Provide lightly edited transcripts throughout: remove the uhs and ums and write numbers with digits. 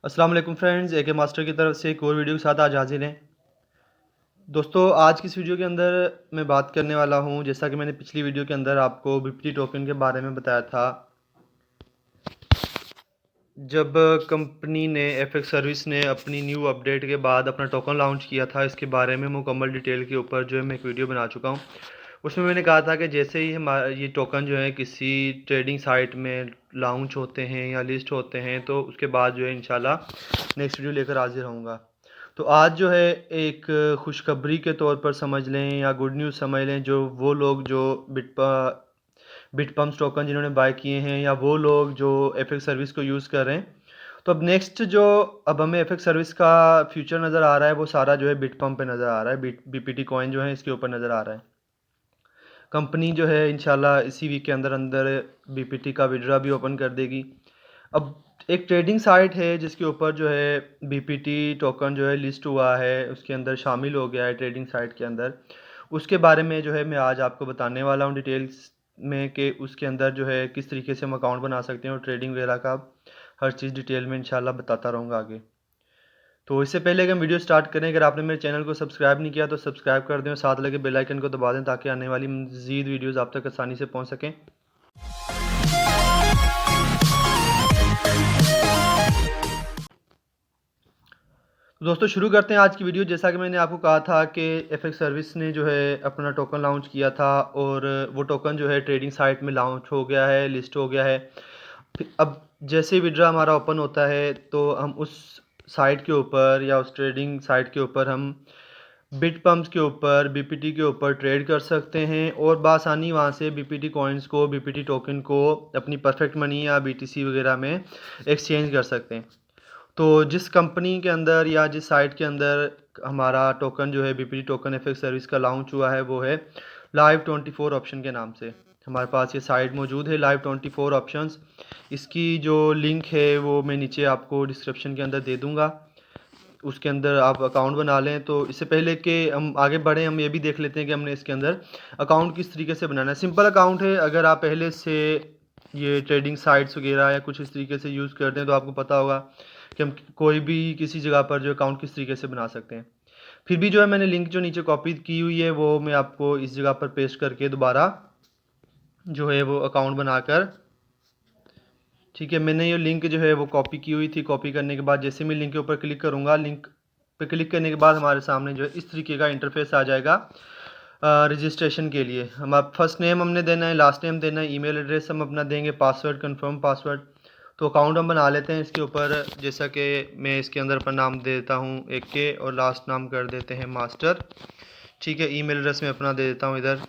अस्सलाम वालेकुम फ्रेंड्स, एके मास्टर की तरफ से एक और वीडियो के साथ आज हाजिर हैं। दोस्तों, आज की इस वीडियो के अंदर मैं बात करने वाला हूं, जैसा कि मैंने पिछली वीडियो के अंदर आपको बीपीटी टोकन के बारे में बताया था। जब कंपनी ने एफएक्स सर्विस ने अपनी न्यू अपडेट के बाद अपना टोकन लॉन्च किया था, इसके बारे में मुकम्मल डिटेल के ऊपर जो है मैं एक वीडियो बना चुका हूं। उसमें मैंने कहा था कि जैसे ही ये टोकन जो है किसी ट्रेडिंग साइट में लॉन्च होते हैं या लिस्ट होते हैं, तो उसके बाद जो है इंशाल्लाह नेक्स्ट वीडियो लेकर हाजिर होऊंगा। तो आज जो है एक खुशखबरी के तौर पर समझ लें या गुड न्यूज़ समझ लें, जो वो लोग जो बिटपम्प्स टोकन जिन्होंने बाय किए हैं या वो लोग जो एफएक्स सर्विस को यूज़ कर रहे हैं। तो अब नेक्स्ट जो अब हमें एफएक्स सर्विस का फ्यूचर नज़र आ रहा है, वो सारा जो है बिटपम्प पे नज़र आ रहा है। बीपीटी कॉइन जो है इसके ऊपर नज़र आ रहा है। कंपनी जो है इंशाल्लाह इसी वीक के अंदर अंदर बीपीटी का विड्रा भी ओपन कर देगी। अब एक ट्रेडिंग साइट है जिसके ऊपर जो है बीपीटी टोकन जो है लिस्ट हुआ है, उसके अंदर शामिल हो गया है ट्रेडिंग साइट के अंदर। उसके बारे में जो है मैं आज आपको बताने वाला हूँ डिटेल्स में कि उसके अंदर जो है किस तरीके से हम अकाउंट बना सकते हैं और ट्रेडिंग वगैरह का हर चीज़ डिटेल में इंशाल्लाह बताता रहूँगा आगे। तो इससे पहले कि हम वीडियो स्टार्ट करें, अगर आपने मेरे चैनल को सब्सक्राइब नहीं किया तो सब्सक्राइब कर दें और साथ लगे बेल आइकन को दबा दें ताकि आने वाली मज़ीद वीडियोज़ आप तक आसानी से पहुँच सकें। तो दोस्तों, शुरू करते हैं आज की वीडियो। जैसा कि मैंने आपको कहा था कि एफएक्स सर्विस ने जो है अपना टोकन लॉन्च किया था और वो टोकन जो है ट्रेडिंग साइट में लॉन्च हो गया है, लिस्ट हो गया है। अब जैसे विड्रा हमारा ओपन होता है तो हम उस साइट के ऊपर या उस ट्रेडिंग साइट के ऊपर हम बिटपम्प्स के ऊपर बीपीटी के ऊपर ट्रेड कर सकते हैं और बासानी वहाँ से बीपीटी कॉइन्स को, बीपीटी टोकन को अपनी परफेक्ट मनी या बीटीसी वगैरह में एक्सचेंज कर सकते हैं। तो जिस कंपनी के अंदर या जिस साइट के अंदर हमारा टोकन जो है बीपीटी टोकन एफएक्स सर्विस का लॉन्च हुआ है, वो है Live24 ऑप्शन के नाम से हमारे पास ये साइट मौजूद है, Live24 ऑप्शंस। इसकी जो लिंक है वो मैं नीचे आपको डिस्क्रिप्शन के अंदर दे दूंगा। उसके अंदर आप अकाउंट बना लें। तो इससे पहले कि हम आगे बढ़ें, हम ये भी देख लेते हैं कि हमने इसके अंदर अकाउंट किस तरीके से बनाना है। सिंपल अकाउंट है। अगर आप पहले से ये ट्रेडिंग साइट्स वगैरह या कुछ इस तरीके से यूज़ करते हैं तो आपको पता होगा कि हम कोई भी किसी जगह पर जो अकाउंट किस तरीके से बना सकते हैं। फिर भी जो है मैंने लिंक जो नीचे कॉपी की हुई है वो मैं आपको इस जगह पर पेस्ट करके दोबारा जो है वो अकाउंट बनाकर, ठीक है, मैंने ये लिंक जो है वो कॉपी की हुई थी। कॉपी करने के बाद जैसे मैं लिंक के ऊपर क्लिक करूँगा, लिंक पे क्लिक करने के बाद हमारे सामने जो है इस तरीके का इंटरफेस आ जाएगा रजिस्ट्रेशन के लिए। हम आप फर्स्ट नेम हमने देना है, लास्ट नेम देना है, ईमेल एड्रेस हम अपना देंगे, पासवर्ड कंफर्म पासवर्ड। तो अकाउंट हम बना लेते हैं इसके ऊपर। जैसा कि मैं इसके अंदर अपना नाम दे देता हूँ एक के और लास्ट नाम कर देते हैं मास्टर। ठीक है, ईमेल एड्रेस मैं अपना दे देता हूँ इधर।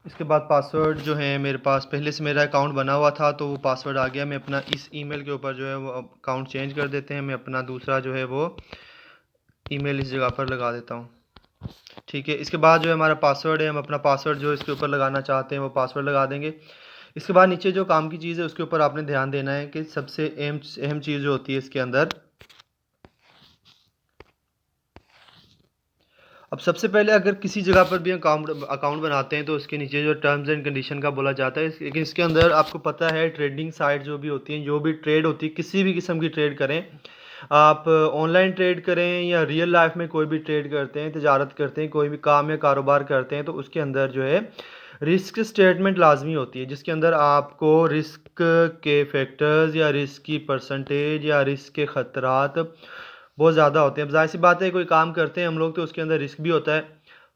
इसके बाद पासवर्ड जो है मेरे पास पहले से मेरा अकाउंट बना हुआ था तो वो पासवर्ड आ गया। मैं अपना इस ईमेल के ऊपर जो है वो अकाउंट चेंज कर देते हैं। मैं अपना दूसरा जो है वो ईमेल इस जगह पर लगा देता हूँ। ठीक है, इसके बाद जो है हमारा पासवर्ड है, हम अपना पासवर्ड जो इसके ऊपर लगाना चाहते हैं वो पासवर्ड लगा देंगे। इसके बाद नीचे जो काम की चीज़ है उसके ऊपर आपने ध्यान देना है कि सबसे अहम चीज़ जो होती है इसके अंदर, अब सबसे पहले अगर किसी जगह पर भी अकाउंट अकाउंट बनाते हैं तो उसके नीचे जो टर्म्स एंड कंडीशन का बोला जाता है। लेकिन इसके अंदर आपको पता है ट्रेडिंग साइट जो भी होती हैं, जो भी ट्रेड होती है, किसी भी किस्म की ट्रेड करें, आप ऑनलाइन ट्रेड करें या रियल लाइफ में कोई भी ट्रेड करते हैं, तजारत करते हैं, कोई भी काम या कारोबार करते हैं, तो उसके अंदर जो है रिस्क स्टेटमेंट लाजमी होती है, जिसके अंदर आपको रिस्क के फैक्टर्स या रिस्क की परसेंटेज या रिस्क के ख़तरात बहुत ज़्यादा होते हैं। अब ज़ाहिर सी बात है, कोई काम करते हैं हम लोग तो उसके अंदर रिस्क भी होता है।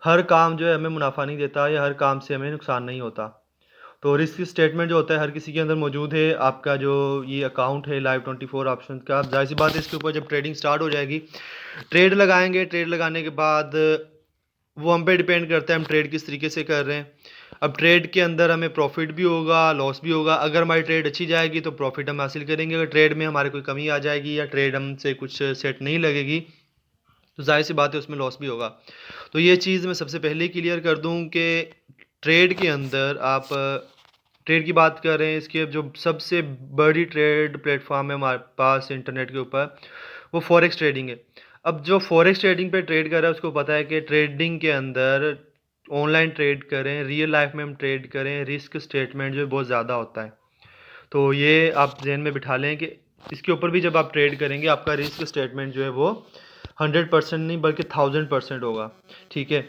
हर काम जो है हमें मुनाफा नहीं देता या हर काम से हमें नुकसान नहीं होता। तो रिस्क स्टेटमेंट जो होता है हर किसी के अंदर मौजूद है। आपका जो ये अकाउंट है Live24 ऑप्शन का, अब ज़ाहिर सी बात है इसके ऊपर जब ट्रेडिंग स्टार्ट हो जाएगी, ट्रेड लगाएंगे, ट्रेड लगाने के बाद वो हम पे डिपेंड करता है हम ट्रेड किस तरीके से कर रहे हैं। अब ट्रेड के अंदर हमें प्रॉफिट भी होगा, लॉस भी होगा। अगर हमारी ट्रेड अच्छी जाएगी तो प्रॉफिट हम हासिल करेंगे। अगर ट्रेड में हमारे कोई कमी आ जाएगी या ट्रेड हमसे कुछ सेट नहीं लगेगी तो जाहिर सी बात है उसमें लॉस भी होगा। तो ये चीज़ मैं सबसे पहले क्लियर कर दूं कि ट्रेड के अंदर आप ट्रेड की बात कर रहे हैं, इसके जो सबसे बड़ी ट्रेड प्लेटफॉर्म है हमारे पास इंटरनेट के ऊपर, वो फॉरेक्स ट्रेडिंग है। अब जो फॉरेक्स ट्रेडिंग पे ट्रेड कर रहा है उसको पता है कि ट्रेडिंग के अंदर ऑनलाइन ट्रेड करें, रियल लाइफ में हम ट्रेड करें, रिस्क स्टेटमेंट जो है बहुत ज़्यादा होता है। तो ये आप ज़हन में बिठा लें कि इसके ऊपर भी जब आप ट्रेड करेंगे आपका रिस्क स्टेटमेंट जो है वो 100% नहीं बल्कि 1000% होगा। ठीक है,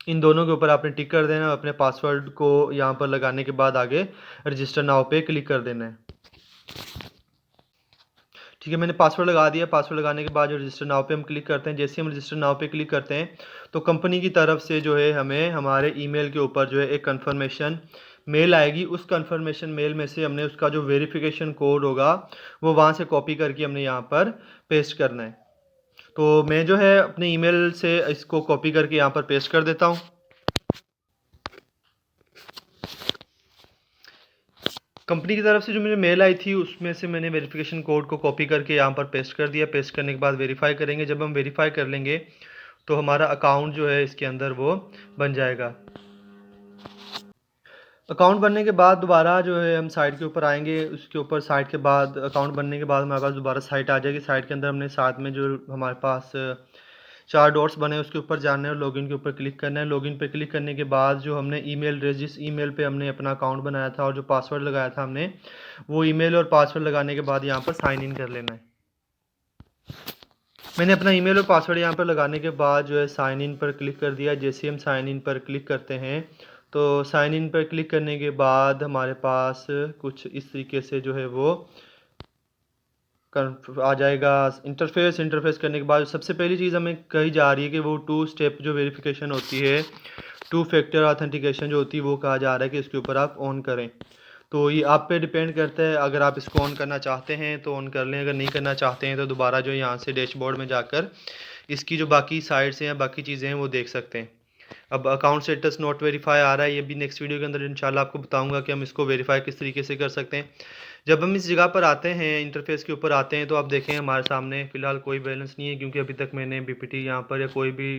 इन दोनों के ऊपर आपने टिक कर देना है। अपने पासवर्ड को यहाँ पर लगाने के बाद आगे रजिस्टर नाउ पे क्लिक कर देना है। ठीक है, मैंने पासवर्ड लगा दिया। पासवर्ड लगाने के बाद जो रजिस्टर नाउ पे हम क्लिक करते हैं, जैसे हम रजिस्टर नाउ पे क्लिक करते हैं तो कंपनी की तरफ से जो है हमें हमारे ईमेल के ऊपर जो है एक कंफर्मेशन मेल आएगी। उस कंफर्मेशन मेल में से हमने उसका जो वेरिफिकेशन कोड होगा वो वहाँ से कॉपी करके हमने यहाँ पर पेस्ट करना है। तो मैं जो है अपने ईमेल से इसको कॉपी करके यहाँ पर पेस्ट कर देता हूँ। कंपनी की तरफ से जो मुझे मेल आई थी उसमें से मैंने वेरिफिकेशन कोड को कॉपी करके यहाँ पर पेस्ट कर दिया। पेस्ट करने के बाद वेरीफाई करेंगे। जब हम वेरीफाई कर लेंगे तो हमारा अकाउंट जो है इसके अंदर वो बन जाएगा। अकाउंट बनने के बाद दोबारा जो है हम साइट के ऊपर आएंगे। उसके ऊपर साइट के बाद अकाउंट बनने के बाद हमारे पास दोबारा साइट आ जाएगी। साइट के अंदर हमने साथ में जो हमारे पास 4 डॉट्स बने उसके ऊपर जाना है और लॉगिन के ऊपर क्लिक करना है। लॉगिन पे क्लिक करने के बाद जो हमने जिस ईमेल पे हमने अपना अकाउंट बनाया था और जो पासवर्ड लगाया था हमने, वो ईमेल और पासवर्ड लगाने के बाद यहाँ पर साइन इन कर लेना है। मैंने अपना ईमेल और पासवर्ड यहाँ पर लगाने के बाद जो है साइन इन पर क्लिक कर दिया। जैसे हम साइन इन पर क्लिक करते हैं तो साइन इन पर क्लिक करने के बाद हमारे पास कुछ इस तरीके से जो है वो आ जाएगा इंटरफेस करने के बाद सबसे पहली चीज़ हमें कही जा रही है कि वो 2 स्टेप जो वेरिफिकेशन होती है, 2 फैक्टर ऑथेंटिकेशन जो होती है वो कहा जा रहा है कि इसके ऊपर आप ऑन करें। तो ये आप पे डिपेंड करता है। अगर आप इसको ऑन करना चाहते हैं तो ऑन कर लें, अगर नहीं करना चाहते हैं तो दोबारा जो यहाँ से डैशबोर्ड में जाकर इसकी जो बाकी साइट्स हैं या बाकी चीज़ें हैं वो देख सकते हैं। अब अकाउंट स्टेटस नॉट वेरीफाई आ रहा है, ये भी नेक्स्ट वीडियो के अंदर इंशाल्लाह आपको बताऊंगा कि हम इसको वेरीफाई किस तरीके से कर सकते हैं। जब हम इस जगह पर आते हैं, इंटरफेस के ऊपर आते हैं, तो आप देखें हमारे सामने फ़िलहाल कोई बैलेंस नहीं है क्योंकि अभी तक मैंने बीपीटी यहाँ पर या कोई भी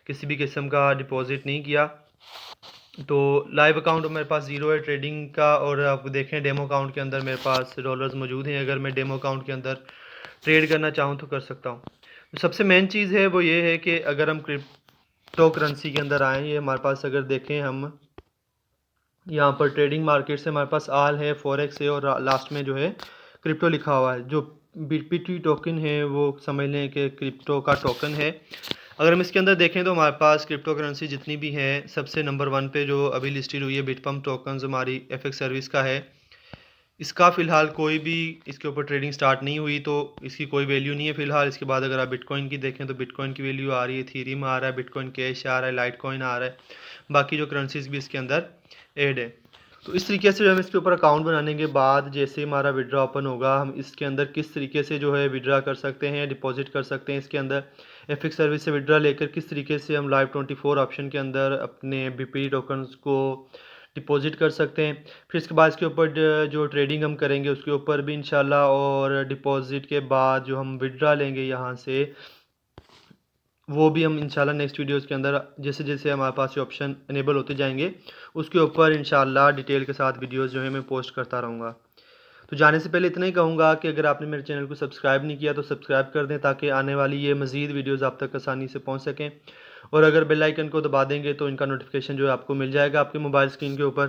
किसी भी किस्म का डिपॉजिट नहीं किया। तो लाइव अकाउंट मेरे पास ज़ीरो है ट्रेडिंग का। और आप देखें डेमो अकाउंट के अंदर मेरे पास डॉलर्स मौजूद हैं। अगर मैं डेमो अकाउंट के अंदर ट्रेड करना चाहूँ तो कर सकता हूँ। तो सबसे मेन चीज़ है वो ये है कि अगर हम क्रिप्टो करेंसी के अंदर आएँ, ये हमारे पास अगर देखें हम यहाँ पर ट्रेडिंग मार्केट से हमारे पास आल है, फॉरेक्स है और लास्ट में जो है क्रिप्टो लिखा हुआ है। जो बीपीटी टोकन है वो समझ लें कि क्रिप्टो का टोकन है। अगर हम इसके अंदर देखें तो हमारे पास क्रिप्टो करेंसी जितनी भी हैं सबसे नंबर 1 पे जो अभी लिस्टेड हुई है बिटपम्प टोकन्स हमारी एफएक्स सर्विस का है। इसका फ़िलहाल कोई भी इसके ऊपर ट्रेडिंग स्टार्ट नहीं हुई तो इसकी कोई वैल्यू नहीं है फ़िलहाल। इसके बाद अगर आप बिटकॉइन की देखें तो बिटकॉइन की वैल्यू आ रही है, इथेरियम आ रहा है, बिटकॉइन कैश आ रहा है, लाइट कॉइन आ रहा है, बाकी जो करेंसीज भी इसके अंदर ऐड है। तो इस तरीके से जो हम इसके ऊपर अकाउंट बनाने के बाद जैसे हमारा विड्रा ओपन होगा, हम इसके अंदर किस तरीके से जो है विड्रा कर सकते हैं, डिपॉजिट कर सकते हैं। इसके अंदर एफएक्स सर्विस से विड्रा लेकर किस तरीके से हम लाइव 24 ऑप्शन के अंदर अपने बीपी टोकन्स को डिपॉजिट कर सकते हैं। फिर इसके बाद इसके ऊपर जो ट्रेडिंग हम करेंगे उसके ऊपर भी इंशाल्लाह, और डिपॉजिट के बाद जो हम विड्रा लेंगे यहाँ से वो भी हम इंशाल्लाह नेक्स्ट वीडियोज़ के अंदर जैसे जैसे हमारे पास ये ऑप्शन इनेबल होते जाएंगे उसके ऊपर इंशाल्लाह डिटेल के साथ वीडियोज़ जो है मैं पोस्ट करता रहूँगा। तो जाने से पहले इतना ही कहूँगा कि अगर आपने मेरे चैनल को सब्सक्राइब नहीं किया तो सब्सक्राइब कर दें ताकि आने वाली ये मज़ीद वीडियोज़ आप तक आसानी से पहुँच सकें। और अगर बेल आइकन को दबा देंगे तो इनका नोटिफिकेशन जो है आपको मिल जाएगा आपके मोबाइल स्क्रीन के ऊपर।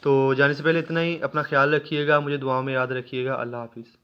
तो जाने से पहले इतना ही। अपना ख्याल रखिएगा, मुझे दुआओं में याद रखिएगा। अल्लाह हाफ़िज़।